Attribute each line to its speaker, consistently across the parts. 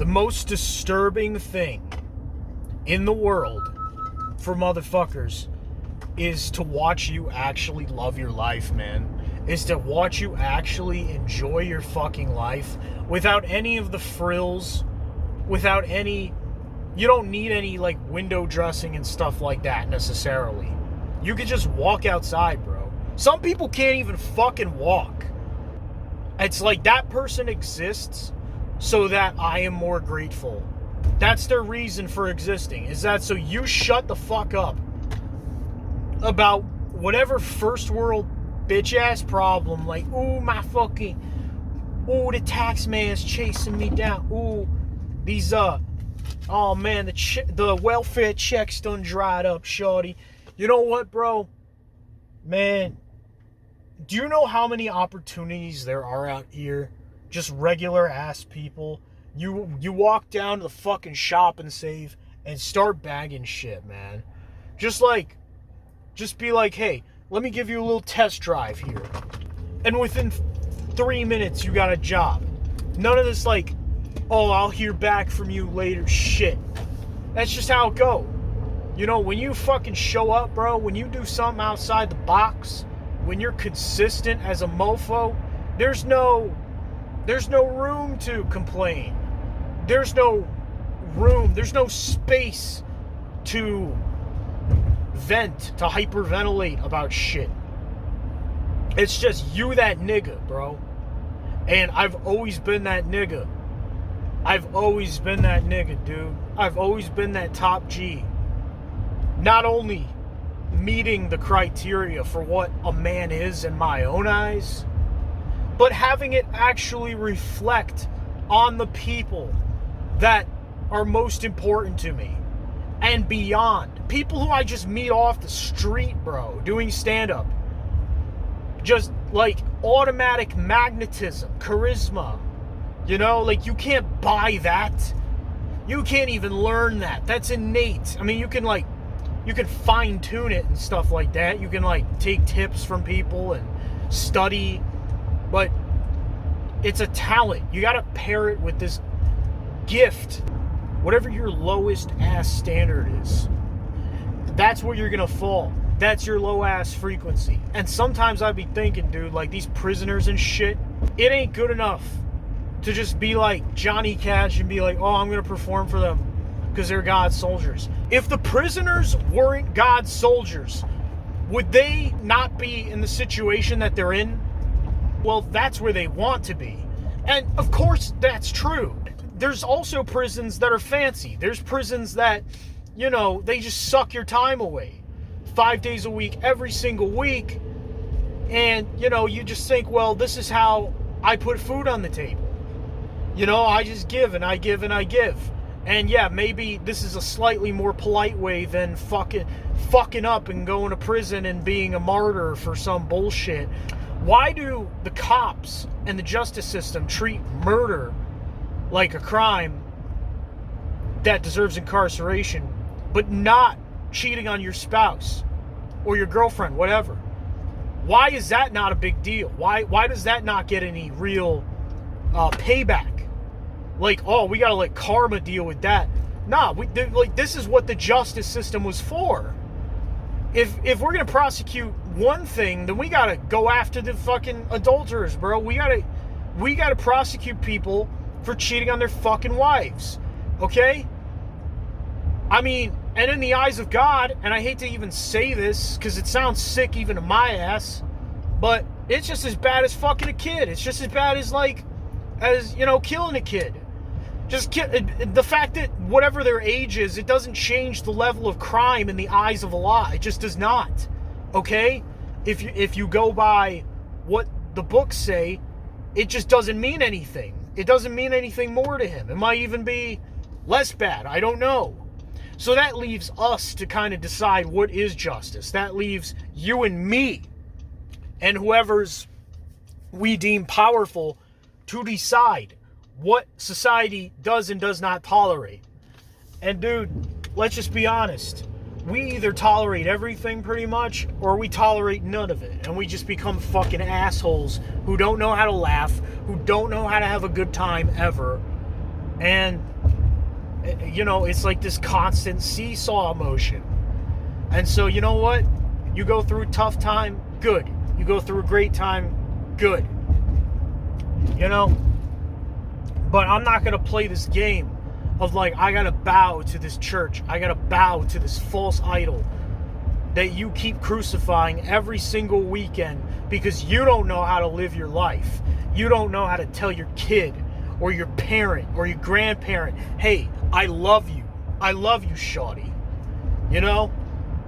Speaker 1: The most disturbing thing in the world for motherfuckers is to watch you actually love your life, man. Is to watch you actually enjoy your fucking life without any of the frills, without any... You don't need any, like, window dressing and stuff like that, necessarily. You could just walk outside, bro. Some people can't even fucking walk. It's like that person exists so that I am more grateful. That's their reason for existing. Is that so you shut the fuck up about whatever first world bitch ass problem, like, ooh, my fucking, ooh, the tax man's chasing me down, ooh, these, oh man, the welfare checks done dried up, shorty. You know what, bro? Man, do you know how many opportunities there are out here? Just regular ass people. You walk down to the fucking Shop and Save and start bagging shit, man. Just be like, hey, let me give you a little test drive here. And within 3 minutes, you got a job. None of this like, oh, I'll hear back from you later shit. That's just how it go. You know, when you fucking show up, bro, when you do something outside the box, when you're consistent as a mofo, there's no room to complain. There's no room, there's no space to vent, to hyperventilate about shit. It's just you, that nigga, bro. And I've always been that nigga. I've always been that nigga, dude. I've always been that top G. Not only meeting the criteria for what a man is in my own eyes, but having it actually reflect on the people that are most important to me and beyond. People who I just meet off the street, bro, doing stand-up. Just like automatic magnetism, charisma. You know, like you can't buy that. You can't even learn that. That's innate. I mean, you can fine tune it and stuff like that. You can like take tips from people and study, but it's a talent. You got to pair it with this gift. Whatever your lowest ass standard is, that's where you're going to fall. That's your low ass frequency. And sometimes I'd be thinking, dude, like these prisoners and shit, it ain't good enough to just be like Johnny Cash and be like, oh, I'm going to perform for them because they're God's soldiers. If the prisoners weren't God's soldiers, would they not be in the situation that they're in? Well, that's where they want to be. And of course, that's true. There's also prisons that are fancy. There's prisons that, you know, they just suck your time away 5 days a week, every single week. And, you know, you just think, well, this is how I put food on the table. You know, I just give and I give and I give. And yeah, maybe this is a slightly more polite way than fucking up and going to prison and being a martyr for some bullshit. Why do the cops and the justice system treat murder like a crime that deserves incarceration, but not cheating on your spouse or your girlfriend, whatever? Why is that not a big deal? Why does that not get any real payback? Like, oh, we gotta let karma deal with that. Nah, this is what the justice system was for. If we're gonna prosecute one thing, then we gotta go after the fucking adulterers, bro. We gotta prosecute people for cheating on their fucking wives. Okay? I mean, and in the eyes of God, and I hate to even say this because it sounds sick even to my ass, but it's just as bad as fucking a kid. It's just as bad as you know, killing a kid. The fact that whatever their age is, it doesn't change the level of crime in the eyes of Allah. It just does not. Okay? If you go by what the books say, it just doesn't mean anything. It doesn't mean anything more to him. It might even be less bad. I don't know. So that leaves us to kind of decide what is justice. That leaves you and me and whoever's we deem powerful to decide what society does and does not tolerate. And dude, let's just be honest. We either tolerate everything pretty much, or we tolerate none of it. And we just become fucking assholes who don't know how to laugh, who don't know how to have a good time ever. And You know, it's like this constant seesaw motion. And so, you know what? You go through a tough time, good. You go through a great time, good. You know? But I'm not going to play this game of like, I got to bow to this church. I got to bow to this false idol that you keep crucifying every single weekend because you don't know how to live your life. You don't know how to tell your kid or your parent or your grandparent, hey, I love you. I love you, shawty. You know?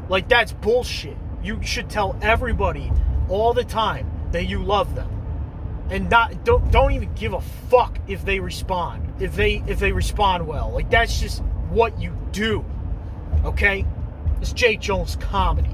Speaker 1: Like, that's bullshit. You should tell everybody all the time that you love them. And don't even give a fuck if they respond. If they respond well. Like, that's just what you do. Okay? It's Jake Jones Comedy.